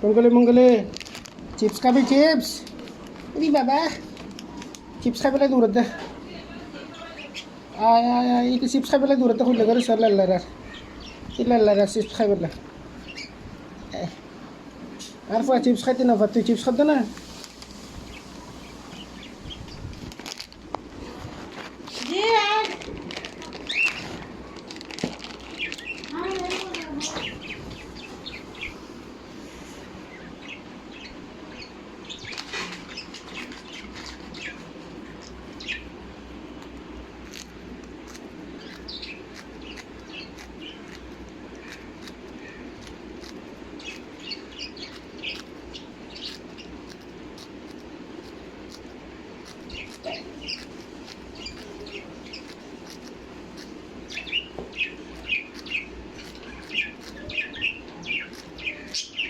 মঙ্গলে চিপস খাবি চিপস রি বাবা চিপস খাই পেলাই দূরত দে আয় আয় আয় ইতি চিপস খাই পেলাই দূরতে খুললে করে সর লাল্লারা চিপস খাই পেলাই আর চিপস খাইতে না তুই চিপস খাদ্য না